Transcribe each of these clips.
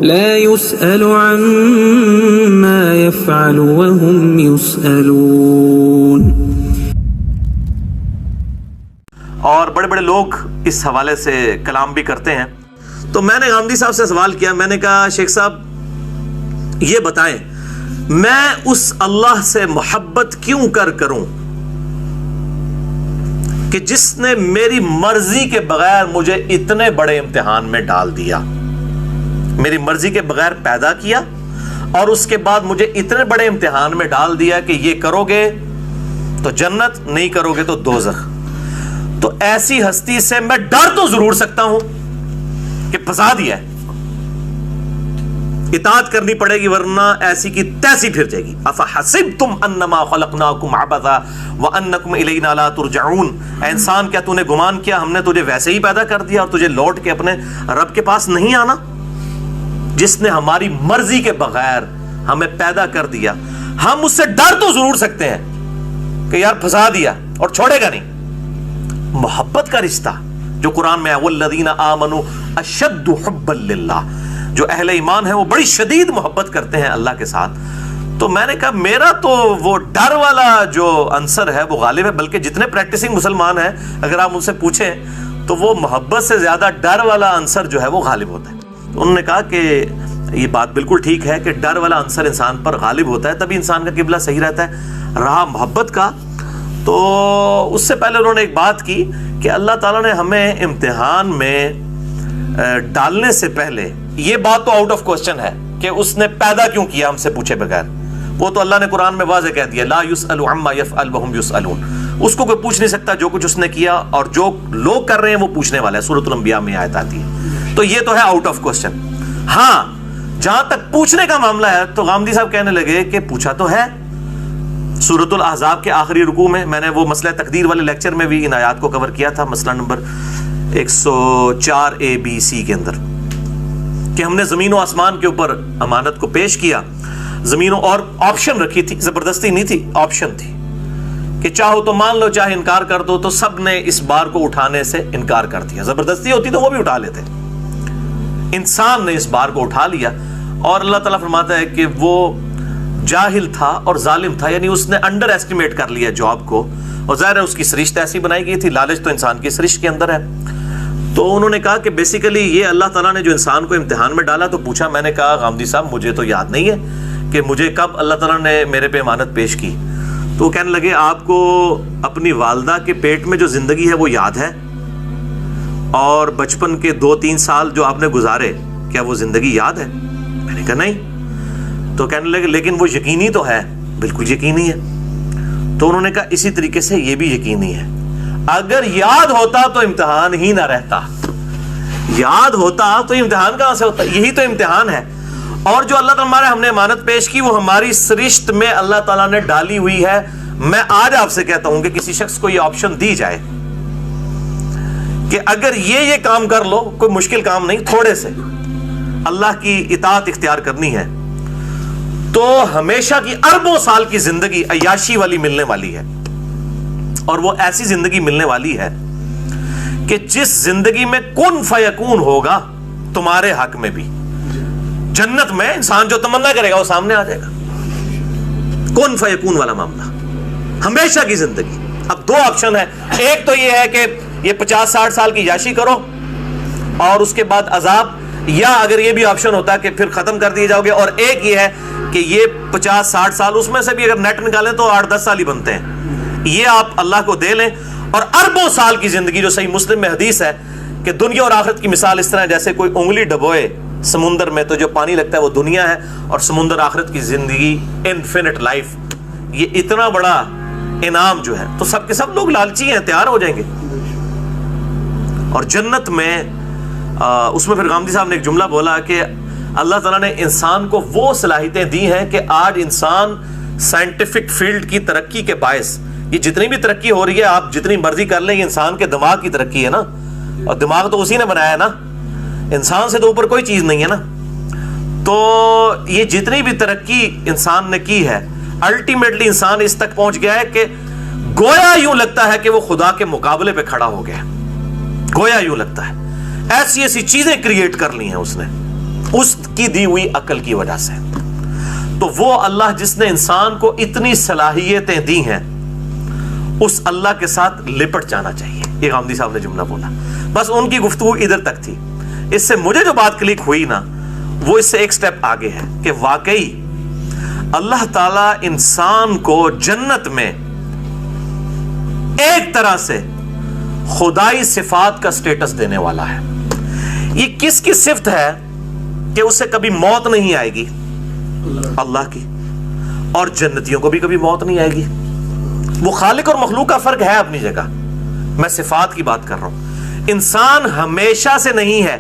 لا يسأل عما يفعل وهم يسألون. اور بڑے بڑے لوگ اس حوالے سے کلام بھی کرتے ہیں. تو میں نے غامدی صاحب سے سوال کیا، میں نے کہا شیخ صاحب یہ بتائیں میں اس اللہ سے محبت کیوں کروں کہ جس نے میری مرضی کے بغیر مجھے اتنے بڑے امتحان میں ڈال دیا، میری مرضی کے بغیر پیدا کیا اور اس کے بعد مجھے اتنے بڑے امتحان میں ڈال دیا کہ یہ کرو گے تو جنت، نہیں کرو گے تو دوزخ. تو ایسی ہستی سے میں ڈر تو ضرور سکتا ہوں کہ پھنسا دیا ہے، اطاعت کرنی پڑے گی ورنہ ایسی کی تیسی پھر جائے گی. افحسبتم انما خلقناکم عبثا وانکم الینا لا ترجعون. اے انسان کیا تو نے گمان کیا ہم نے تجھے ویسے ہی پیدا کر دیا اور تجھے لوٹ کے اپنے رب کے پاس نہیں آنا؟ جس نے ہماری مرضی کے بغیر ہمیں پیدا کر دیا، ہم اس سے ڈر تو ضرور سکتے ہیں کہ یار پھنسا دیا اور چھوڑے گا نہیں. محبت کا رشتہ جو قرآن میں ہے، والذین آمنوا اشد حبا للہ، جو اہل ایمان ہیں وہ بڑی شدید محبت کرتے ہیں اللہ کے ساتھ. تو میں نے کہا میرا تو وہ ڈر والا جو عنصر ہے وہ غالب ہے، بلکہ جتنے پریکٹسنگ مسلمان ہیں اگر آپ ان سے پوچھیں تو وہ محبت سے زیادہ ڈر والا عنصر جو ہے وہ غالب ہوتا ہے. انہوں نے کہا کہ یہ بات بالکل ٹھیک ہے کہ ڈر والا عنصر انسان پر غالب ہوتا ہے، تبھی انسان کا قبلہ صحیح رہتا ہے. رہا محبت کا، تو اس سے پہلے انہوں نے ایک بات کی کہ اللہ تعالیٰ نے ہمیں امتحان میں ڈالنے سے پہلے، یہ بات تو آؤٹ آف کوسچن ہے کہ اس نے پیدا کیوں کیا ہم سے پوچھے بغیر، وہ تو اللہ نے قرآن میں واضح کہہ دیا لا يسأل عما يفعل وهم يسألون. اس کو کوئی پوچھ نہیں سکتا جو کچھ اس نے کیا، اور جو لوگ کر رہے ہیں وہ پوچھنے والے ہیں. سورۃ الانبیاء میں آیت آتی ہے. تو یہ تو ہے آؤٹ آف کوسچن. ہاں جہاں تک پوچھنے کا معاملہ ہے تو غامدی صاحب کہنے لگے کہ پوچھا تو ہے. سورۃ الاحزاب کے آخری رکوع میں نے وہ مسئلہ تقدیر والے لیکچر میں بھی ان آیات کو کور کیا تھا، مسئلہ نمبر 104 ABC کے اندر، کہ ہم نے زمین و آسمان کے اوپر امانت کو پیش کیا. زمینوں اور آپشن رکھی تھی، زبردستی نہیں تھی، آپشن تھی کہ چاہو تو مان لو چاہے انکار کر دو. تو سب نے اس بار کو اٹھانے سے انکار کر دیا. زبردستی ہوتی تو وہ بھی اٹھا لیتے، انسان نے اس بار کو اٹھا لیا. اور اللہ تعالیٰ فرماتا ہے کہ وہ جاہل تھا اور ظالم تھا، یعنی اس نے انڈر ایسٹیمیٹ کر لیا جاب کو، اور ظاہر ہے اس کی سرشت ایسی بنائی گئی تھی، لالچ تو انسان کی سرشت کے اندر ہے. تو انہوں نے کہا کہ بیسیکلی یہ اللہ تعالیٰ نے جو انسان کو امتحان میں ڈالا تو پوچھا. میں نے کہا غامدی صاحب مجھے تو یاد نہیں ہے کہ مجھے کب اللہ تعالیٰ نے میرے پہ امانت پیش کی. تو وہ کہنے لگے آپ کو اپنی والدہ کے پیٹ میں جو زندگی ہے وہ یاد ہے، اور بچپن کے 2-3 سال جو آپ نے گزارے کیا وہ زندگی یاد ہے؟ میں نے کہا نہیں. تو کہنے لگے لیکن وہ یقینی تو ہے. بالکل یقینی ہے. تو انہوں نے کہا اسی طریقے سے یہ بھی یقینی ہے. اگر یاد ہوتا تو امتحان ہی نہ رہتا. یاد ہوتا تو امتحان کہاں سے ہوتا؟ یہی تو امتحان ہے. اور جو اللہ تعالیٰ ہم نے امانت پیش کی وہ ہماری سرشت میں اللہ تعالیٰ نے ڈالی ہوئی ہے. میں آج آپ سے کہتا ہوں کہ کسی شخص کو یہ آپشن دی جائے کہ اگر یہ کام کر لو، کوئی مشکل کام نہیں، تھوڑے سے اللہ کی اطاعت اختیار کرنی ہے، تو ہمیشہ کی اربوں سال کی زندگی عیاشی والی ملنے والی ہے. اور وہ ایسی زندگی ملنے والی ہے کہ جس زندگی میں کن فیکون ہوگا تمہارے حق میں بھی. جنت میں انسان جو تمنا کرے گا وہ سامنے آ جائے گا. کن فیکون والا معاملہ، ہمیشہ کی زندگی. اب 2 آپشن ہے. ایک تو یہ ہے کہ یہ 50-60 سال کی عیاشی کرو اور اس کے بعد عذاب، یا اگر یہ بھی آپشن ہوتا ہے کہ پھر ختم کر دیے جاؤ گے. اور ایک یہ ہے کہ یہ 50-60 سال اس میں سے بھی اگر نیٹ نکالیں تو 8-10 سال ہی بنتے ہیں. یہ آپ اللہ کو دے لیں اور اربوں سال کی زندگی، جو صحیح مسلم میں حدیث ہے کہ دنیا اور آخرت کی مثال اس طرح جیسے کوئی انگلی ڈبوئے سمندر میں تو جو پانی لگتا ہے وہ دنیا ہے، اور سمندر آخرت کی زندگی انفینٹ لائف. یہ اتنا بڑا انعام جو ہے تو سب کے سب لوگ لالچی ہیں، تیار ہو جائیں گے. اور جنت میں اس میں پھر غامدی صاحب نے ایک جملہ بولا کہ اللہ تعالیٰ نے انسان کو وہ صلاحیتیں دی ہیں کہ آج انسان سائنٹیفک فیلڈ کی ترقی کے باعث، یہ جتنی بھی ترقی ہو رہی ہے آپ جتنی مرضی کر لیں، یہ انسان کے دماغ کی ترقی ہے نا، اور دماغ تو اسی نے بنایا ہے نا، انسان سے تو اوپر کوئی چیز نہیں ہے نا. تو یہ جتنی بھی ترقی انسان نے کی ہے، الٹیمیٹلی انسان اس تک پہنچ گیا ہے کہ گویا یوں لگتا ہے کہ وہ خدا کے مقابلے پہ کھڑا ہو گیا. گویا یوں لگتا ہے ایسی ایسی چیزیں کریٹ کر لی ہیں اس نے. اس کی دی ہوئی عقل کی وجہ سے. تو وہ اللہ جس نے انسان کو اتنی صلاحیتیں دی ہیں اس اللہ کے ساتھ لپٹ جانا چاہیے. یہ غامدی صاحب نے جملہ بولا, بس ان کی گفتگو ادھر تک تھی. اس سے مجھے جو بات کلک ہوئی نا وہ اس سے ایک سٹیپ آگے ہے کہ واقعی اللہ تعالیٰ انسان کو جنت میں ایک طرح سے خدائی صفات کا سٹیٹس دینے والا ہے. یہ کس کی صفت ہے کہ اسے کبھی موت نہیں آئے گی؟ اللہ کی. اور جنتیوں کو بھی کبھی موت نہیں آئے گی. وہ خالق اور مخلوق کا فرق ہے اپنی جگہ, میں صفات کی بات کر رہا ہوں. انسان ہمیشہ سے نہیں ہے,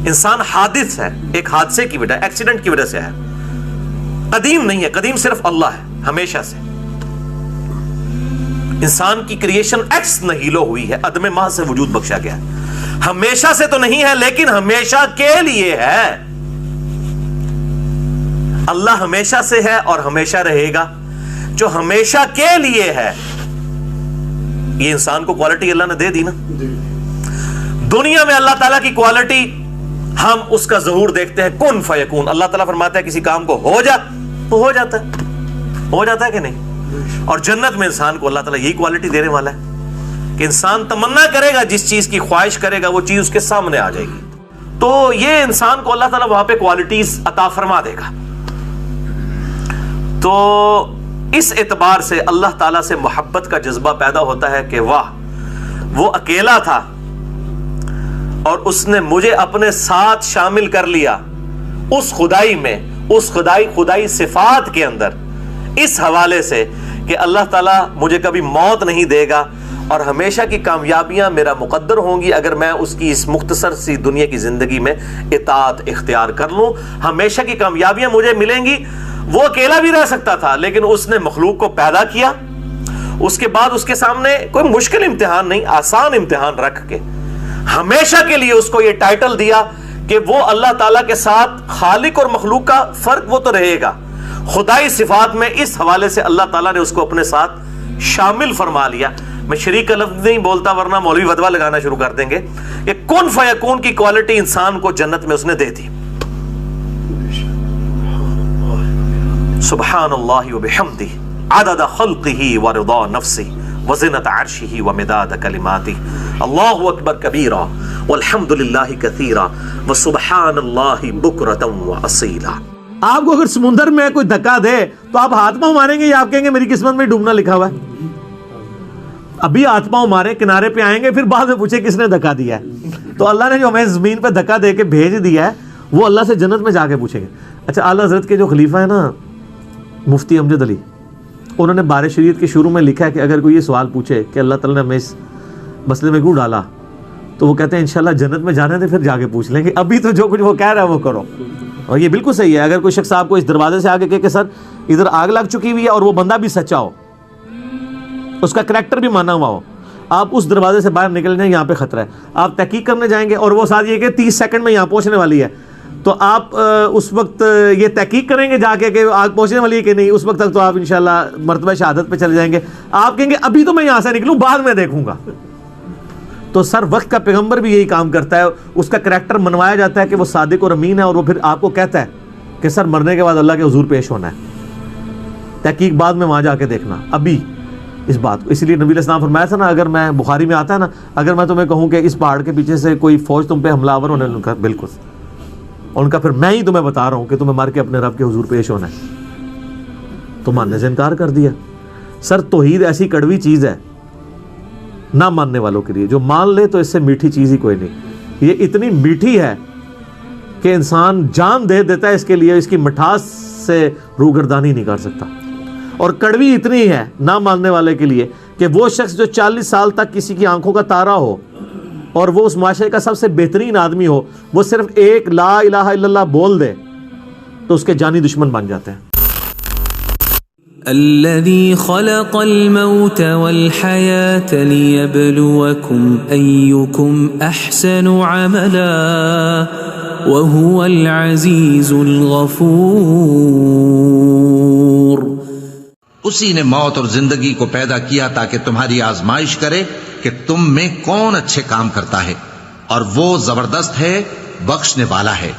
انسان حادث ہے, ایک حادثے کی وجہ, ایکسیڈنٹ کی وجہ سے ہے. قدیم نہیں ہے, قدیم صرف اللہ ہے ہمیشہ سے. انسان کی کریشن ایکس نہیلو ہوئی ہے, عدم محض سے وجود بخشا گیا. ہمیشہ سے تو نہیں ہے لیکن ہمیشہ کے لیے ہے. اللہ ہمیشہ سے ہے اور ہمیشہ رہے گا. جو ہمیشہ کے لیے ہے, یہ انسان کو کوالٹی اللہ نے دے دی نا. دنیا میں اللہ تعالیٰ کی کوالٹی ہم اس کا ظہور دیکھتے ہیں, کن فیکون. اللہ تعالیٰ فرماتا ہے کسی کام کو ہو جا تو ہو جاتا ہے, ہو جاتا ہے کہ نہیں. اور جنت میں انسان کو اللہ تعالیٰ یہی کوالٹی دینے والا ہے کہ انسان تمنا کرے گا, جس چیز کی خواہش کرے گا وہ چیز اس کے سامنے آ جائے گی. تو یہ انسان کو اللہ تعالیٰ وہاں پہ کوالٹیز عطا فرما دے گا. تو اس اعتبار سے اللہ تعالیٰ سے محبت کا جذبہ پیدا ہوتا ہے کہ واہ, وہ اکیلا تھا اور اس نے مجھے اپنے ساتھ شامل کر لیا اس خدائی میں, اس خدائی صفات کے اندر, اس حوالے سے کہ اللہ تعالیٰ مجھے کبھی موت نہیں دے گا اور ہمیشہ کی کامیابیاں میرا مقدر ہوں گی اگر میں اس کی اس مختصر سی دنیا کی زندگی میں اطاعت اختیار کر لوں. ہمیشہ کی کامیابیاں مجھے ملیں گی. وہ اکیلا بھی رہ سکتا تھا لیکن اس نے مخلوق کو پیدا کیا, اس کے بعد اس کے سامنے کوئی مشکل امتحان نہیں, آسان امتحان رکھ کے ہمیشہ کے لیے اس کو یہ ٹائٹل دیا کہ وہ اللہ تعالیٰ کے ساتھ خالق اور مخلوق کا فرق وہ تو رہے گا, خدائی صفات میں اس حوالے سے اللہ تعالیٰ نے اس کو اپنے ساتھ شامل فرما لیا. میں شریک کا لفظ نہیں بولتا ورنہ مولوی ودوا لگانا شروع کر دیں گے. کہ کن فیکون کی کوالٹی انسان کو جنت میں اس نے دے دی. سبحان اللہ وبحمدہ عدد خلقہ ورضا نفسہ وزنۃ عرشہ ومداد کلماتہ. اللہ اکبر کبیرا والحمد للہ کثیرا وسبحان اللہ بکرۃ واصیلا. آپ کو اگر سمندر میں کوئی دھکا دے تو آپ ہاتھ پاؤں ماریں گے یا آپ کہیں گے میری قسمت میں ڈوبنا لکھا ہوا ہے؟ ابھی ہاتھ پاؤں مارے, کنارے پہ آئیں گے, پھر بعد میں پوچھے کس نے دھکا دیا ہے. تو اللہ نے جو ہمیں زمین پہ دھکا دے کے بھیج دیا ہے وہ اللہ سے جنت میں جا کے پوچھیں گے. اچھا, اعلیٰ حضرت کے جو خلیفہ ہے نا مفتی امجد علی, انہوں نے بار شریعت کے شروع میں لکھا ہے کہ اگر کوئی یہ سوال پوچھے کہ اللہ تعالیٰ نے ہمیں اس مسئلے میں کیوں ڈالا, تو وہ کہتے ہیں انشاءاللہ جنت میں جانے دے, پھر جا کے پوچھ لیں گے, ابھی تو جو کچھ وہ کہہ رہا ہے وہ کرو. اور یہ بالکل صحیح ہے. اگر کوئی شخص آپ کو اس دروازے سے آگے کہے کہ سر ادھر آگ لگ چکی ہوئی ہے اور وہ بندہ بھی سچا ہو, اس کا کریکٹر بھی مانا ہوا ہو, آپ اس دروازے سے باہر نکل جائیں, یہاں پہ خطرہ ہے, آپ تحقیق کرنے جائیں گے اور وہ ساتھ یہ کہ 30 سیکنڈ میں یہاں پہنچنے والی ہے, تو آپ اس وقت یہ تحقیق کریں گے جا کے کہ آگ پہنچنے والی ہے کہ نہیں, اس وقت تک تو آپ انشاءاللہ مرتبہ شہادت پہ چلے جائیں گے. آپ کہیں گے ابھی تو میں یہاں سے نکلوں, بعد میں دیکھوں گا. تو سر وقت کا پیغمبر بھی یہی کام کرتا ہے, اس کا کریکٹر منوایا جاتا ہے کہ وہ صادق اور امین ہے, اور وہ پھر آپ کو کہتا ہے کہ سر مرنے کے بعد اللہ کے حضور پیش ہونا ہے, تحقیق بعد میں وہاں جا کے دیکھنا, ابھی اس بات کو. اس لیے نبی علیہ السلام فرمایا تھا نا, اگر میں بخاری میں آتا ہے نا, اگر میں تمہیں کہوں کہ اس پہاڑ کے پیچھے سے کوئی فوج تم پہ حملہ آور ہونے, بالکل, اور ان کا پھر میں ہی تمہیں بتا رہا ہوں کہ تمہیں مار کے اپنے رب کے حضور پیش ہونا ہے, تو ماننے سے انکار کر دیا. سر توحید ایسی کڑوی چیز ہے نہ ماننے والوں کے لیے, جو مان لے تو اس سے میٹھی چیز ہی کوئی نہیں. یہ اتنی میٹھی ہے کہ انسان جان دے دیتا ہے اس کے لیے, اس کی مٹھاس سے روگردانی نہیں کر سکتا. اور کڑوی اتنی ہے نہ ماننے والے کے لیے کہ وہ شخص جو 40 سال تک کسی کی آنکھوں کا تارا ہو اور وہ اس معاشرے کا سب سے بہترین آدمی ہو, وہ صرف ایک لا الہ الا اللہ بول دے تو اس کے جانی دشمن بن جاتے ہیں. الذي خلق الموت والحياة ليبلوكم أيكم أحسن عملا وهو العزيز الغفور. اسی نے موت اور زندگی کو پیدا کیا تاکہ تمہاری آزمائش کرے کہ تم میں کون اچھے کام کرتا ہے, اور وہ زبردست ہے بخشنے والا ہے۔